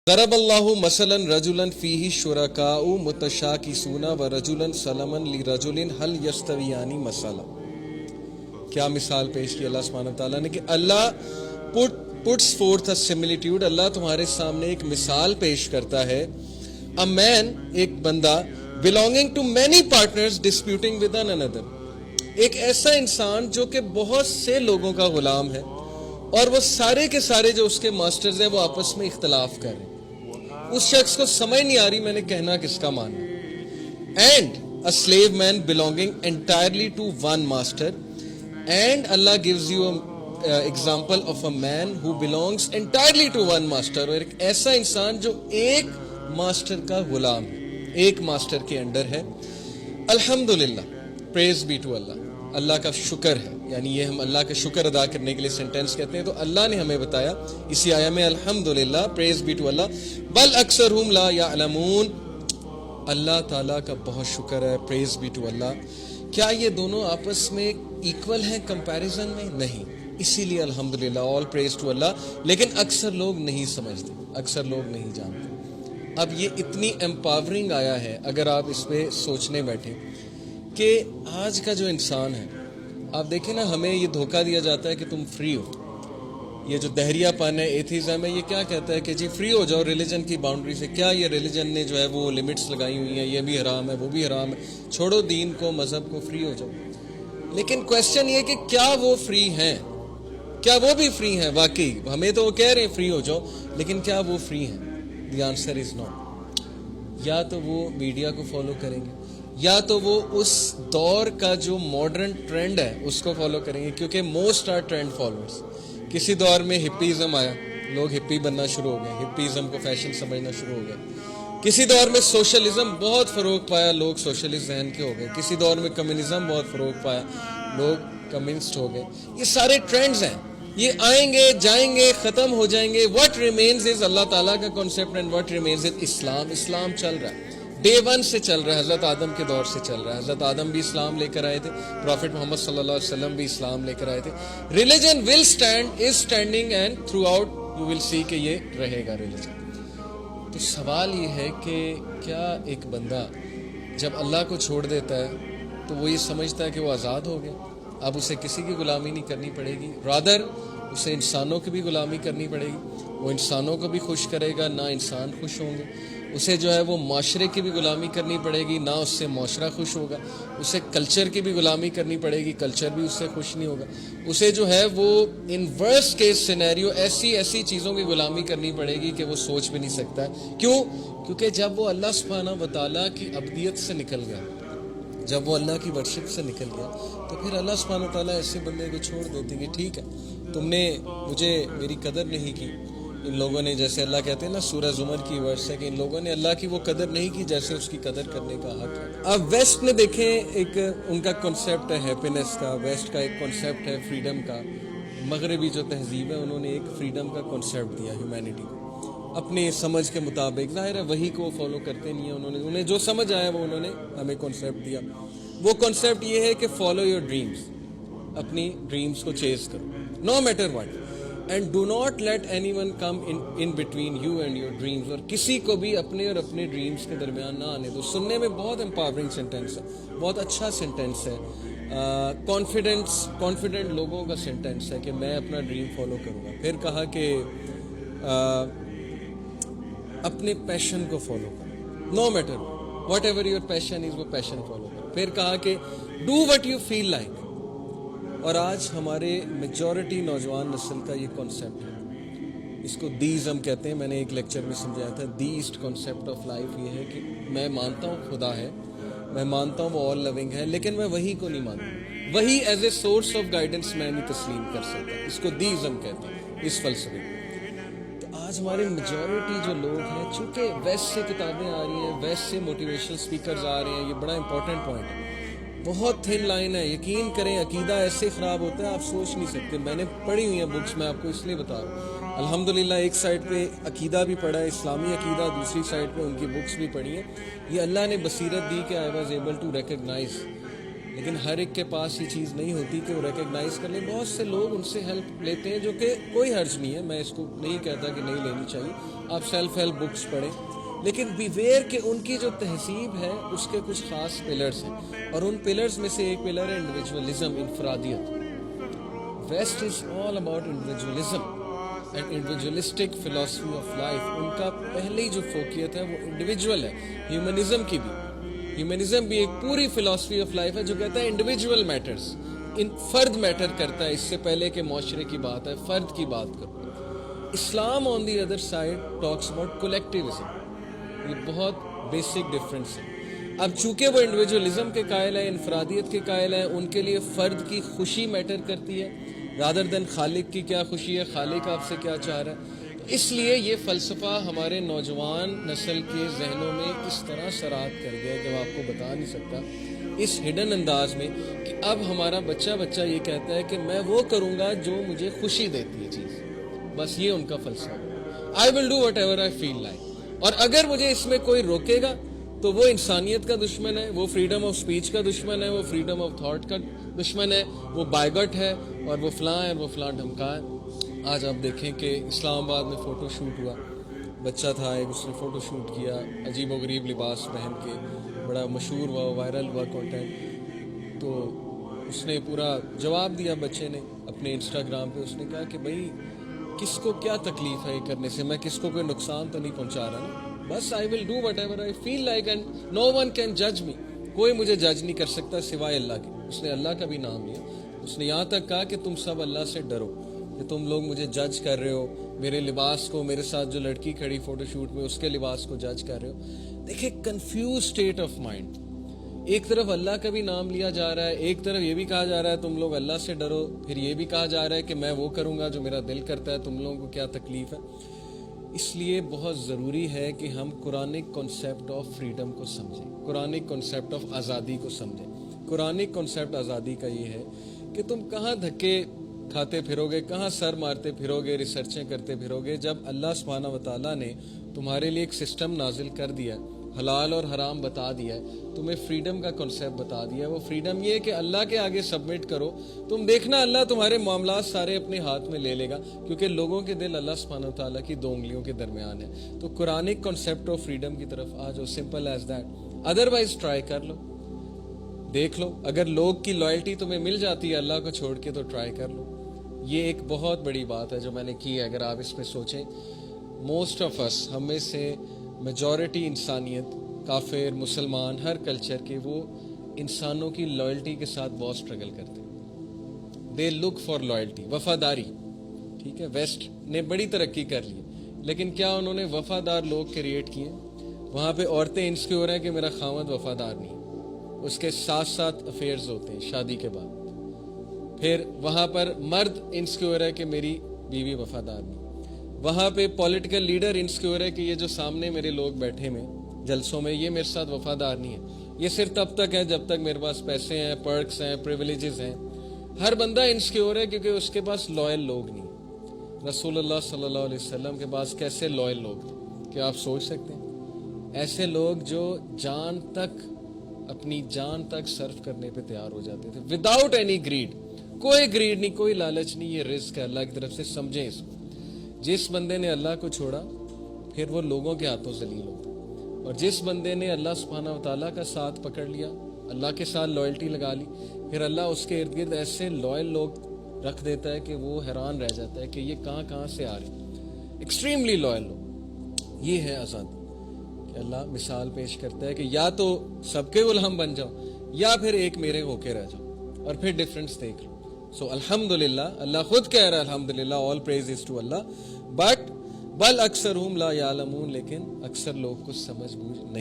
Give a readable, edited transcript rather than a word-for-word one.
ضرب اللہ مثلا رجلا فیہ شرکاء متشاکسون ورجلا سلما لرجل هل یستویان مثلا. کیا مثال پیش کی اللہ سبحانہ تعالیٰ نے کہ اللہ puts forth a similitude. اللہ تمہارے سامنے ایک مثال پیش کرتا ہے. A man, ایک بندہ, belonging to many partners disputing with one another. ایک ایسا انسان جو کہ بہت سے لوگوں کا غلام ہے اور وہ سارے کے سارے جو اس کے ماسٹرز ہیں وہ آپس میں اختلاف کر رہے ہیں. اس شخص کو سمجھ نہیں آ رہی میں نے کہنا کس کا ماننا. And a slave man belonging entirely to one master. And Allah gives you an example of a man who belongs entirely to one master. اور ایک ایسا انسان جو ایک ماسٹر کا غلام ہے, ایک ماسٹر کے انڈر ہے. الحمدللہ, praise be to Allah. اللہ کا شکر ہے, یعنی یہ ہم اللہ کا شکر ادا کرنے کے لیے سینٹینس کہتے ہیں. تو اللہ نے ہمیں بتایا اسی آیہ میں الحمدللہ, praise be to Allah, بل اکثرہم لا یعلمون. اللہ تعالیٰ کا بہت شکر ہے, praise be to Allah. کیا یہ دونوں آپس میں ایکول ہیں کمپیریزن میں؟ نہیں. اسی لیے الحمدللہ, all praise to Allah. لیکن اکثر لوگ نہیں سمجھتے, اکثر لوگ نہیں جانتے. اب یہ اتنی امپاورنگ آیا ہے اگر آپ اس پہ سوچنے بیٹھیں کہ آج کا جو انسان ہے, آپ دیکھیں نا, ہمیں یہ دھوکہ دیا جاتا ہے کہ تم فری ہو. یہ جو دہریہ پن ہے, ایتھیزم ہے, یہ کیا کہتا ہے کہ جی فری ہو جاؤ ریلیجن کی باؤنڈری سے. کیا یہ ریلیجن نے جو ہے وہ لمٹس لگائی ہوئی ہیں, یہ بھی حرام ہے وہ بھی حرام ہے, چھوڑو دین کو, مذہب کو, فری ہو جاؤ. لیکن کویسچن یہ کہ کیا وہ فری ہیں, کیا وہ بھی فری ہیں واقعی؟ ہمیں تو وہ کہہ رہے ہیں فری ہو جاؤ, لیکن کیا وہ فری ہیں؟ دی آنسر از نو. یا تو وہ میڈیا کو فالو کریں گے, یا تو وہ اس دور کا جو ماڈرن ٹرینڈ ہے اس کو فالو کریں گے, کیونکہ موسٹ آر ٹرینڈ فالوورز. کسی دور میں ہپیزم آیا, لوگ ہپی بننا شروع ہو گئے, ہپیزم کو فیشن سمجھنا شروع ہو گئے. کسی دور میں سوشلزم بہت فروغ پایا, لوگ سوشلسٹ ذہن کے ہو گئے. کسی دور میں کمیونزم بہت فروغ پایا, لوگ کمیونسٹ ہو گئے. یہ سارے ٹرینڈز ہیں, یہ آئیں گے جائیں گے, ختم ہو جائیں گے. واٹ ریمینز از اللہ تعالیٰ کا کانسیپٹ, اینڈ واٹ ریمینز از اسلام. اسلام چل رہا ہے, ڈے ون سے چل رہا ہے, حضرت آدم کے دور سے چل رہا ہے. حضرت آدم بھی اسلام لے کر آئے تھے, پروفٹ محمد صلی اللہ علیہ وسلم بھی اسلام لے کر آئے تھے. Religion will stand, is standing, and throughout you will see کہ یہ رہے گا ریلیجن. تو سوال یہ ہے کہ کیا ایک بندہ جب اللہ کو چھوڑ دیتا ہے تو وہ یہ سمجھتا ہے کہ وہ آزاد ہو گیا, اب اسے کسی کی غلامی نہیں کرنی پڑے گی, رادر اسے انسانوں کی بھی غلامی کرنی پڑے گی. وہ انسانوں کو بھی خوش کرے گا, نہ انسان خوش ہوں گے. اسے جو ہے وہ معاشرے کی بھی غلامی کرنی پڑے گی, نہ اس سے معاشرہ خوش ہوگا. اسے کلچر کی بھی غلامی کرنی پڑے گی, کلچر بھی اس سے خوش نہیں ہوگا. اسے جو ہے وہ ان ورسٹ کیس سینیریو ایسی چیزوں کی غلامی کرنی پڑے گی کہ وہ سوچ بھی نہیں سکتا ہے. کیوں؟ کیونکہ جب وہ اللہ سبحانہ وتعالیٰ کی عبدیت سے نکل گیا, جب وہ اللہ کی ورشپ سے نکل گیا, تو پھر اللہ سبحانہ وتعالیٰ ایسے بندے کو چھوڑ دیتے کہ ٹھیک ہے, تم نے مجھے میری قدر نہیں کی. ان لوگوں نے, جیسے اللہ کہتے ہیں نا, سورہ زمر کی ورس ہے کہ ان لوگوں نے اللہ کی وہ قدر نہیں کی جیسے اس کی قدر کرنے کا حق ہے. اب ویسٹ نے دیکھیں, ایک ان کا کنسیپٹ ہے ہیپینس کا, ویسٹ کا ایک کنسیپٹ ہے فریڈم کا. مغربی جو تہذیب ہے انہوں نے ایک فریڈم کا کنسیپٹ دیا ہیومینٹی کو اپنی سمجھ کے مطابق. ظاہر ہے وہی کو فالو کرتے نہیں ہیں, انہیں جو سمجھ آیا وہ انہوں نے ہمیں کنسیپٹ دیا. وہ کنسیپٹ یہ ہے کہ فالو یور ڈریمز, اپنی ڈریمز کو چیز کرو no matter what, and do not let any one come in between you and your dreams. اور کسی کو بھی اپنے اور اپنے ڈریمز کے درمیان نہ آنے دو. سننے میں بہت امپاورنگ سینٹینس ہے, بہت اچھا سینٹینس ہے, کانفیڈنٹ لوگوں کا سینٹینس ہے کہ میں اپنا ڈریم فالو کروں گا. پھر کہا کہ اپنے پیشن کو فالو کرو, no matter whatever your passion is, وہ پیشن فالو کرو. پھر کہا کہ do what you feel like. اور آج ہمارے میجورٹی نوجوان نسل کا یہ کانسیپٹ ہے, اس کو دیزم کہتے ہیں. میں نے ایک لیکچر میں سمجھایا تھا, دیسٹ کانسیپٹ آف لائف یہ ہے کہ میں مانتا ہوں خدا ہے, میں مانتا ہوں وہ آل لونگ ہے, لیکن میں وہی کو نہیں مانتا. وہی as a source of guidance میں نہیں تسلیم کر سکتا. اس کو دیزم کہتے ہیں, اس فلسفے. تو آج ہمارے میجورٹی جو لوگ ہیں, چونکہ ویسٹ سے کتابیں آ رہی ہیں, ویسٹ سے موٹیویشنل اسپیکرز آ رہے ہیں, یہ بڑا امپورٹنٹ پوائنٹ ہے, بہت تھن لائن ہے. یقین کریں عقیدہ ایسے خراب ہوتا ہے آپ سوچ نہیں سکتے. میں نے پڑھی ہوئی ہیں بکس, میں آپ کو اس لیے بتا رہا ہوں. الحمدللہ ایک سائڈ پہ عقیدہ بھی پڑھا ہے, اسلامی عقیدہ, دوسری سائڈ پہ ان کی بکس بھی پڑھی ہیں. یہ اللہ نے بصیرت دی کہ I was able to recognise لیکن ہر ایک کے پاس یہ چیز نہیں ہوتی کہ وہ ریکگنائز کر لیں. بہت سے لوگ ان سے ہیلپ لیتے ہیں جو کہ کوئی حرج نہیں ہے, میں اس کو نہیں کہتا کہ نہیں لینی چاہیے, آپ سیلف ہیلپ بکس پڑھیں, لیکن بیویئر کہ ان کی جو تہذیب ہے اس کے کچھ خاص پلرز ہیں, اور ان پلرز میں سے ایک پلر ہے انڈیویجولزم, انفرادیت. West is all about individualism and individualistic philosophy of life. ان کا پہلی جو فوقیت ہے وہ انڈیویجول ہے. ہیومنزم کی بھی, ہیومنزم بھی ایک پوری فلاسفی آف لائف ہے جو کہتا ہے انڈیویجول میٹرز, فرد میٹر کرتا ہے, اس سے پہلے کہ معاشرے کی بات ہے فرد کی بات کرو. اسلام on the other side talks about collectivism. یہ بہت بیسک ڈفرینس ہے. اب چونکہ وہ انڈیویجولزم کے قائل ہیں, انفرادیت کے قائل ہیں, ان کے لیے فرد کی خوشی میٹر کرتی ہے رادر دین خالق کی کیا خوشی ہے, خالق آپ سے کیا چاہ رہا ہے. اس لیے یہ فلسفہ ہمارے نوجوان نسل کے ذہنوں میں اس طرح سرات کر گیا کہ میں آپ کو بتا نہیں سکتا, اس ہڈن انداز میں کہ اب ہمارا بچہ یہ کہتا ہے کہ میں وہ کروں گا جو مجھے خوشی دیتی ہے چیز. بس یہ ان کا فلسفہ ہے. I will do whatever I feel like. اور اگر مجھے اس میں کوئی روکے گا تو وہ انسانیت کا دشمن ہے, وہ فریڈم آف سپیچ کا دشمن ہے, وہ فریڈم آف تھاٹ کا دشمن ہے, وہ بائیگٹ ہے, اور وہ فلاں ہے, وہ فلاں ڈھمکا ہے. آج آپ دیکھیں کہ اسلام آباد میں فوٹو شوٹ ہوا, بچہ تھا ایک, اس نے فوٹو شوٹ کیا عجیب و غریب لباس پہن کے, بڑا مشہور ہوا, وائرل ہوا کنٹینٹ. تو اس نے پورا جواب دیا بچے نے اپنے انسٹاگرام پہ. اس نے کہا کہ بھائی کس کو کیا تکلیف ہے یہ کرنے سے, میں کس کو کوئی نقصان تو نہیں پہنچا رہا نا, بس I will do whatever I feel like and no one can judge me. کوئی مجھے جج نہیں کر سکتا سوائے اللہ کے. اس نے اللہ کا بھی نام لیا. اس نے یہاں تک کہا کہ تم سب اللہ سے ڈرو, کہ تم لوگ مجھے جج کر رہے ہو, میرے لباس کو, میرے ساتھ جو لڑکی کھڑی فوٹو شوٹ میں اس کے لباس کو جج کر رہے ہو. دیکھیں کنفیوز اسٹیٹ آف مائنڈ. ایک طرف اللہ کا بھی نام لیا جا رہا ہے, ایک طرف یہ بھی کہا جا رہا ہے تم لوگ اللہ سے ڈرو, پھر یہ بھی کہا جا رہا ہے کہ میں وہ کروں گا جو میرا دل کرتا ہے, تم لوگوں کو کیا تکلیف ہے. اس لیے بہت ضروری ہے کہ ہم قرآنک کنسیپٹ آف فریڈم کو سمجھیں, قرآنک کنسیپٹ آف آزادی کو سمجھیں. قرآنک کنسیپٹ آزادی کا یہ ہے کہ تم کہاں دھکے کھاتے پھرو گے, کہاں سر مارتے پھرو گے, ریسرچیں کرتے پھرو گے, جب اللہ سبحانہ و تعالیٰ نے تمہارے لیے ایک سسٹم نازل کر دیا, حلال اور حرام بتا دیا ہے, تمہیں فریڈم کا کنسیپٹ بتا دیا ہے. وہ فریڈم یہ ہے کہ اللہ کے آگے سبمٹ کرو, تم دیکھنا اللہ تمہارے معاملات سارے اپنے ہاتھ میں لے لے گا, کیونکہ لوگوں کے دل اللہ سبحانہ و تعالیٰ کی 2 انگلیوں کے درمیان ہے. تو قرآنک کنسیپٹ آف فریڈم کی طرف آ جاؤ, simple as that. Otherwise try کر لو, دیکھ لو, اگر لوگ کی لائلٹی تمہیں مل جاتی ہے اللہ کو چھوڑ کے تو ٹرائی کر لو. یہ ایک بہت بڑی بات ہے جو میں نے کی ہے. اگر آپ اس پہ سوچیں, موسٹ آف اس, ہم میں سے میجورٹی انسانیت, کافر, مسلمان, ہر کلچر کے, وہ انسانوں کی لائلٹی کے ساتھ بہت سٹرگل کرتے ہیں. دے لک فار لائلٹی, وفاداری. ٹھیک ہے, ویسٹ نے بڑی ترقی کر لی, لیکن کیا انہوں نے وفادار لوگ کریٹ کیے؟ وہاں پہ عورتیں انسیکیور ہیں کہ میرا خاوند وفادار نہیں, اس کے ساتھ افیئرز ہوتے ہیں شادی کے بعد. پھر وہاں پر مرد انسیکیور ہے کہ میری بیوی وفادار نہیں. وہاں پہ پولیٹیکل لیڈر انسیکیور ہے کہ یہ جو سامنے میرے لوگ بیٹھے میں جلسوں میں, یہ میرے ساتھ وفادار نہیں ہے, یہ صرف تب تک ہے جب تک میرے پاس پیسے ہیں, پرکس ہیں, پریویلیجز ہیں. ہر بندہ انسیکیور ہے کیونکہ اس کے پاس لائل لوگ نہیں. رسول اللہ صلی اللہ علیہ وسلم کے پاس کیسے لائل لوگ تھے, کیا آپ سوچ سکتے ہیں؟ ایسے لوگ جو جان تک, اپنی جان تک صرف کرنے پہ تیار ہو جاتے تھے, وداؤٹ اینی گریڈ. کوئی گریڈ نہیں, کوئی لالچ نہیں, یہ رزق ہے اللہ کی طرف سے, سمجھیں اس کو. جس بندے نے اللہ کو چھوڑا پھر وہ لوگوں کے ہاتھوں ذلیل ہوتا, اور جس بندے نے اللہ سبحانہ و تعالیٰ کا ساتھ پکڑ لیا, اللہ کے ساتھ لائلٹی لگا لی, پھر اللہ اس کے ارد گرد ایسے لائل لوگ رکھ دیتا ہے کہ وہ حیران رہ جاتا ہے کہ یہ کہاں سے آ رہے ہیں. ایکسٹریملی لائل لوگ. یہ ہے آزادی کہ اللہ مثال پیش کرتا ہے کہ یا تو سب کے غلام بن جاؤ یا پھر ایک میرے ہو کے رہ جاؤ, اور پھر ڈفرینس دیکھ لو. سو الحمدللہ, اللہ خود کہہ رہا ہے الحمدللہ, آل پریز از ٹو اللہ, بٹ بل اکثرہم لا یعلمون, لیکن اکثر لوگ کو سمجھ بوجھ نہیں.